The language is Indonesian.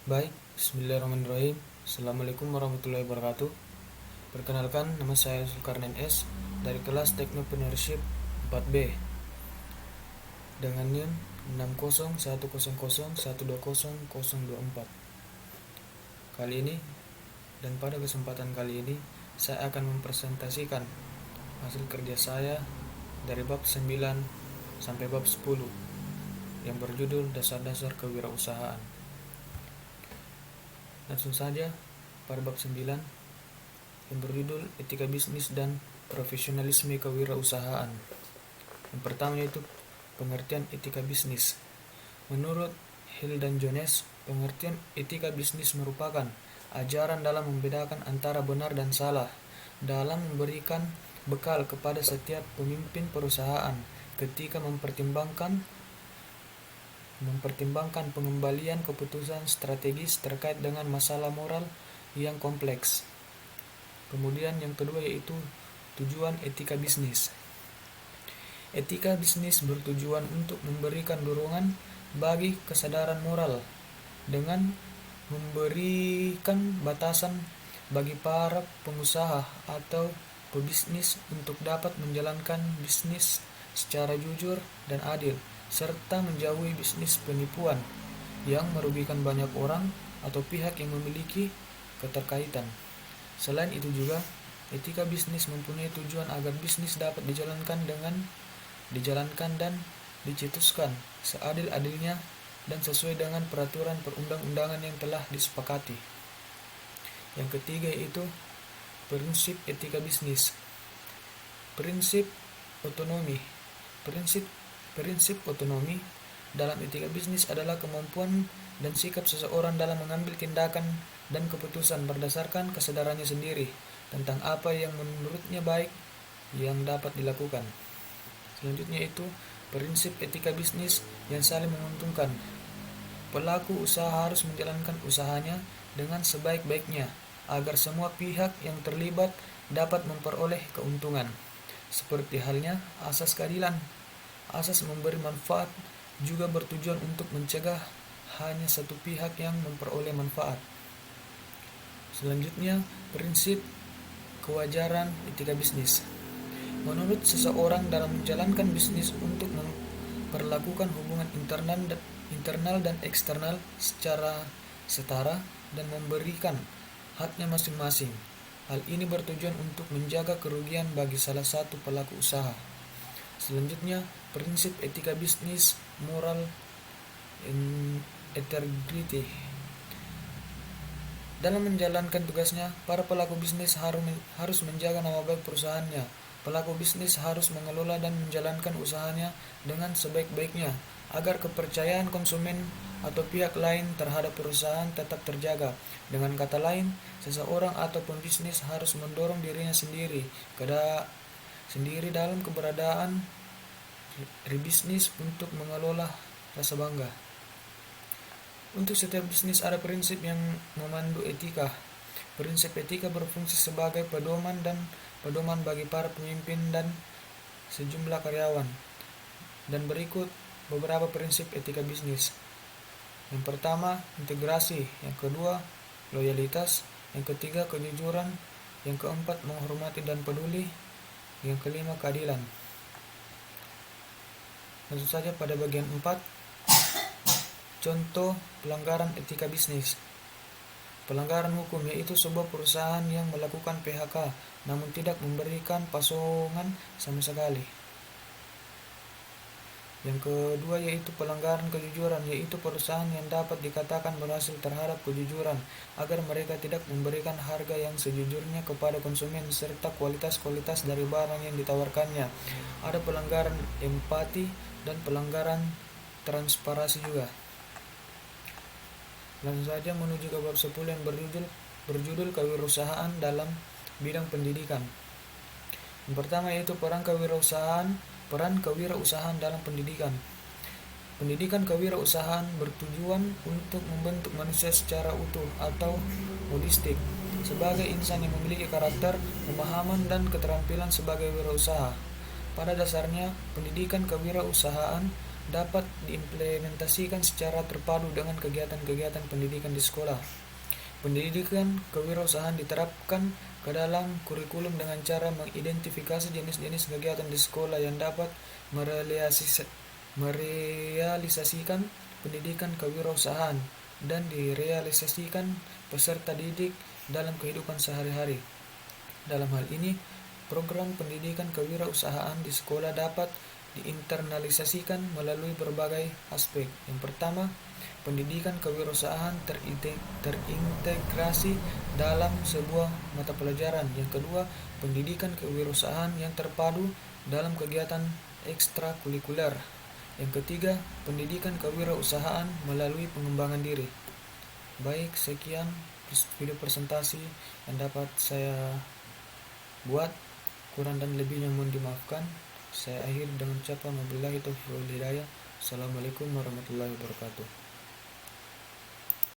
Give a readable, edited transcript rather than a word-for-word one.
Baik, bismillahirrahmanirrahim. Assalamualaikum warahmatullahi wabarakatuh. Perkenalkan, nama saya Zulkarnain S. dari kelas Technopreneurship 4B dengan NIM 60100120024. Kali ini dan pada kesempatan kali ini saya akan mempresentasikan hasil kerja saya dari bab 9 sampai bab 10 yang berjudul Dasar-dasar Kewirausahaan. Langsung saja pada bab 9 yang berjudul Etika Bisnis dan Profesionalisme Kewirausahaan. Yang pertama yaitu pengertian etika bisnis. Menurut Hill dan Jones, pengertian etika bisnis merupakan ajaran dalam membedakan antara benar dan salah dalam memberikan bekal kepada setiap pemimpin perusahaan ketika mempertimbangkan pengembalian keputusan strategis terkait dengan masalah moral yang kompleks. Kemudian yang kedua yaitu tujuan etika bisnis. Etika bisnis bertujuan untuk memberikan dorongan bagi kesadaran moral dengan memberikan batasan bagi para pengusaha atau pebisnis untuk dapat menjalankan bisnis secara jujur dan adil, serta menjauhi bisnis penipuan yang merugikan banyak orang atau pihak yang memiliki keterkaitan. Selain itu juga, etika bisnis mempunyai tujuan agar bisnis dapat dijalankan dan dicetuskan seadil-adilnya dan sesuai dengan peraturan perundang-undangan yang telah disepakati. Yang ketiga yaitu prinsip etika bisnis. Prinsip otonomi. Prinsip otonomi dalam etika bisnis adalah kemampuan dan sikap seseorang dalam mengambil tindakan dan keputusan berdasarkan kesadarannya sendiri tentang apa yang menurutnya baik yang dapat dilakukan. Selanjutnya itu prinsip etika bisnis yang saling menguntungkan. Pelaku usaha harus menjalankan usahanya dengan sebaik-baiknya agar semua pihak yang terlibat dapat memperoleh keuntungan. Seperti halnya asas keadilan. Asas memberi manfaat juga bertujuan untuk mencegah hanya satu pihak yang memperoleh manfaat. Selanjutnya, prinsip kewajaran etika bisnis. Menurut seseorang dalam menjalankan bisnis untuk memperlakukan hubungan internal dan eksternal secara setara dan memberikan haknya masing-masing. Hal ini bertujuan untuk menjaga kerugian bagi salah satu pelaku usaha. Selanjutnya, prinsip etika bisnis, moral integrity. Dalam menjalankan tugasnya, para pelaku bisnis harus menjaga nama baik perusahaannya. Pelaku bisnis harus mengelola dan menjalankan usahanya dengan sebaik-baiknya agar kepercayaan konsumen atau pihak lain terhadap perusahaan tetap terjaga. Dengan kata lain, seseorang atau pembisnis harus mendorong dirinya sendiri dalam keberadaan bisnis untuk mengelola rasa bangga. Untuk setiap bisnis ada prinsip yang memandu etika. Prinsip etika berfungsi sebagai pedoman bagi para pemimpin dan sejumlah karyawan. Dan berikut beberapa prinsip etika bisnis. Yang pertama, integrasi. Yang kedua, loyalitas. Yang ketiga, kejujuran. Yang keempat, menghormati dan peduli. Yang kelima, keadilan. Langsung saja pada bagian 4. Contoh pelanggaran etika bisnis. Pelanggaran hukum yaitu sebuah perusahaan yang melakukan PHK namun tidak memberikan pasokan sama sekali. Yang kedua yaitu pelanggaran kejujuran, yaitu perusahaan yang dapat dikatakan berhasil terhadap kejujuran agar mereka tidak memberikan harga yang sejujurnya kepada konsumen serta kualitas-kualitas dari barang yang ditawarkannya. Ada pelanggaran empati dan pelanggaran transparansi juga. Langsung saja menuju ke bab 10 yang berjudul kewirausahaan dalam bidang pendidikan. Yang pertama yaitu peran kewirausahaan dalam pendidikan. Pendidikan kewirausahaan bertujuan untuk membentuk manusia secara utuh atau holistik sebagai insan yang memiliki karakter, pemahaman, dan keterampilan sebagai wirausaha. Pada dasarnya, pendidikan kewirausahaan dapat diimplementasikan secara terpadu dengan kegiatan-kegiatan pendidikan di sekolah. Pendidikan kewirausahaan diterapkan ke dalam kurikulum dengan cara mengidentifikasi jenis-jenis kegiatan di sekolah yang dapat merealisasikan pendidikan kewirausahaan dan direalisasikan peserta didik dalam kehidupan sehari-hari. Dalam hal ini, program pendidikan kewirausahaan di sekolah dapat diinternalisasikan melalui berbagai aspek. Yang pertama, pendidikan kewirausahaan terintegrasi dalam sebuah mata pelajaran. Yang kedua, pendidikan kewirausahaan yang terpadu dalam kegiatan ekstrakurikuler. Yang ketiga, pendidikan kewirausahaan melalui pengembangan diri. Baik, sekian video presentasi yang dapat saya buat. Kurang dan lebihnya mohon dimaafkan. Saya akhiri dengan ucapan wabillahi taufiq wal hidayah. Assalamualaikum warahmatullahi wabarakatuh.